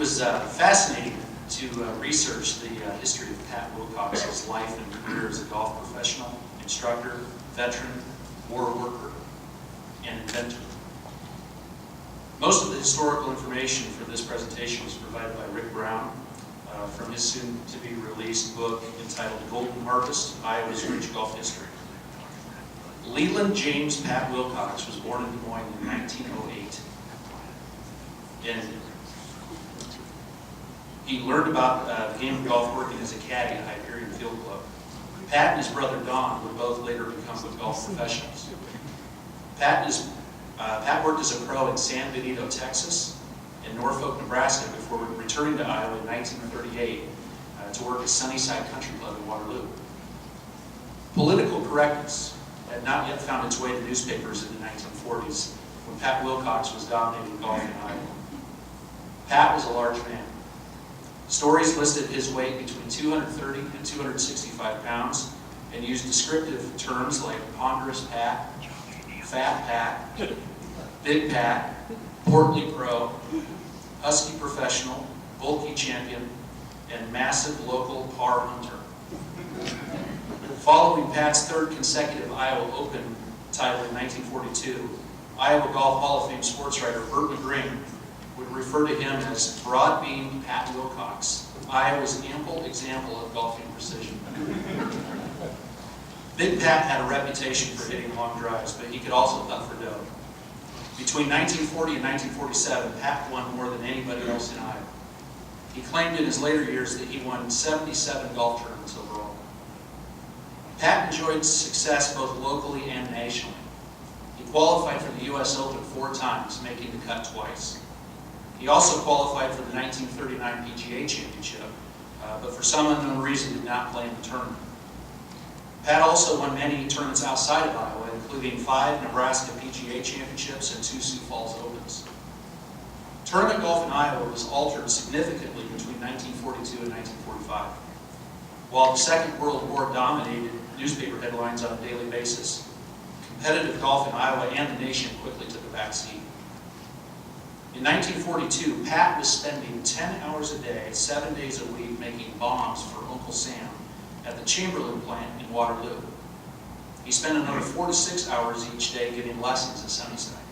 was fascinating to research the history of Pat Willcox's life and career as a golf professional, instructor, veteran, war worker, and inventor. Most of the historical information for this presentation was provided by Rick Brown from his soon-to-be-released book entitled Golden Harvest, Iowa's Rich Golf History. Leland James Pat Willcox was born in Des Moines in 1908. And he learned about the game of golf working as a caddy at Hyperion Field Club. Pat and his brother Don would both later become golf professionals. Pat worked as a pro in San Benito, Texas, and Norfolk, Nebraska, before returning to Iowa in 1938 to work at Sunnyside Country Club in Waterloo. Political correctness had not yet found its way to newspapers in the 1940s when Pat Willcox was dominating golf in Iowa. Pat was a large man. Stories listed his weight between 230 and 265 pounds and used descriptive terms like ponderous Pat, fat Pat, big Pat, portly pro, husky professional, bulky champion, and massive local par hunter. Following Pat's third consecutive Iowa Open title in 1942, Iowa Golf Hall of Fame sports writer Burt McGring would refer to him as broad-beamed Pat Willcox, Iowa's ample example of golfing precision. Big Pat had a reputation for hitting long drives, but he could also putt for dough. Between 1940 and 1947, Pat won more than anybody else in Iowa. He claimed in his later years that he won 77 golf tournaments overall. Pat enjoyed success both locally and nationally. He qualified for the U.S. Open 4 times, making the cut twice. He also qualified for the 1939 PGA Championship, but for some unknown reason did not play in the tournament. Pat also won many tournaments outside of Iowa, including 5 Nebraska PGA Championships and 2 Sioux Falls Opens. Tournament golf in Iowa was altered significantly between 1942 and 1945. While the Second World War dominated newspaper headlines on a daily basis, competitive golf in Iowa and the nation quickly took a back seat. In 1942, Pat was spending 10 hours a day, 7 days a week, making bombs for Uncle Sam at the Chamberlain plant in Waterloo. He spent another 4 to 6 hours each day giving lessons at Sunnyside.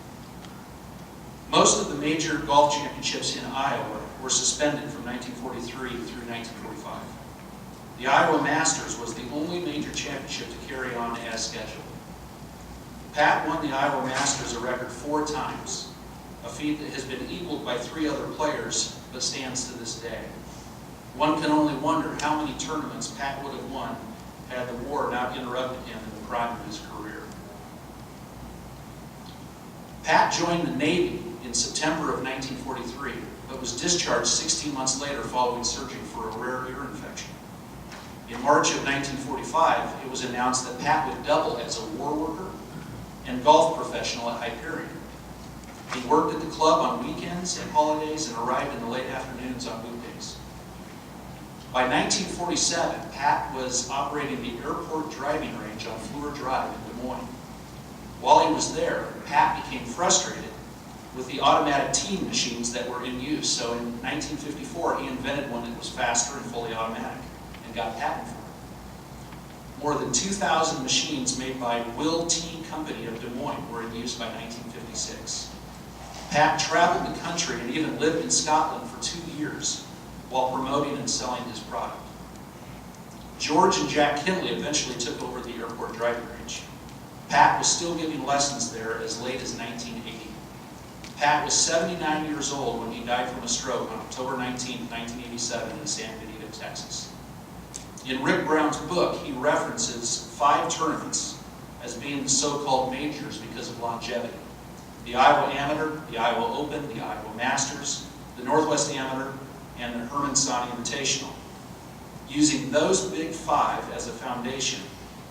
Most of the major golf championships in Iowa were suspended from 1943 through 1945. The Iowa Masters was the only major championship to carry on as scheduled. Pat won the Iowa Masters a record 4 times, a feat that has been equaled by 3 other players, but stands to this day. One can only wonder how many tournaments Pat would have won had the war not interrupted him in the prime of his career. Pat joined the Navy in September of 1943, but was discharged 16 months later following surgery for a rare ear infection. In March of 1945, it was announced that Pat would double as a war worker and golf professional at Hyperion. He worked at the club on weekends and holidays and arrived in the late afternoons on weekdays. By 1947, Pat was operating the airport driving range on Fleur Drive in Des Moines. While he was there, Pat became frustrated with the automatic teeing machines that were in use, so in 1954 he invented one that was faster and fully automatic and got patent for it. More than 2,000 machines made by Will Tee Company of Des Moines were in use by 1956. Pat traveled the country and even lived in Scotland for 2 years while promoting and selling his product. George and Jack Kinley eventually took over the airport driving range. Pat was still giving lessons there as late as 1980. Pat was 79 years old when he died from a stroke on October 19, 1987 in San Benito, Texas. In Rick Brown's book, he references 5 tournaments as being the so-called majors because of longevity. The Iowa Amateur, the Iowa Open, the Iowa Masters, the Northwest Amateur, and the Herman Sani Invitational. Using those big 5 as a foundation,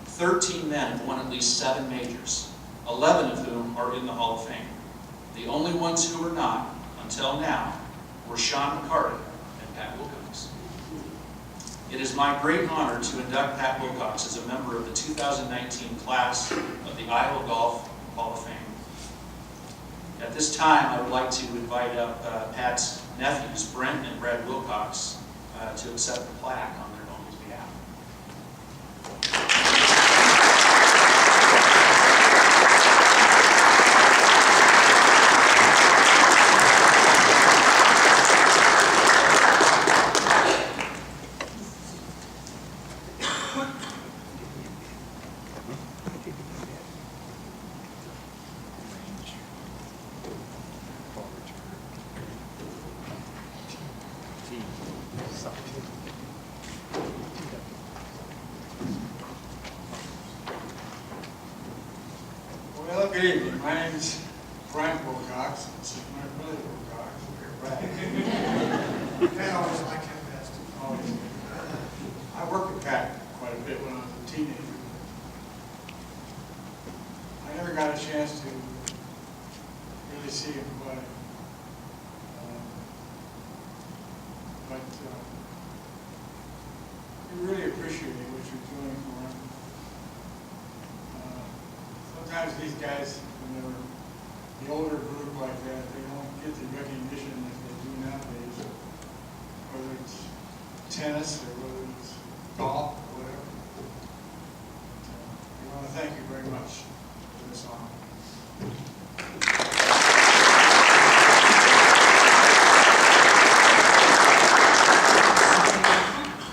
13 men have won at least 7 majors, 11 of whom are in the Hall of Fame. The only ones who were not, until now, were Sean McCarty and Pat Willcox. It is my great honor to induct Pat Willcox as a member of the 2019 class of the Iowa Golf Hall of Fame. At this time, I would like to invite up Pat's nephews, Brent and Brad Willcox, to accept the plaque on their uncle's behalf. Well, good evening. My name is Brent Willcox. This is my brother Willcox. Brad. Pat always liked him best. Always. I worked with Pat quite a bit when I was a teenager. I never got a chance to really see him play. But we really appreciate what you're doing for him. Sometimes these guys, when they're the older group like that, they don't get the recognition that they do nowadays, whether it's tennis or whether it's golf or whatever. We want to thank you very much for this honor.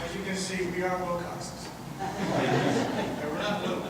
As you can see, we are Willcoxes. And we're not little.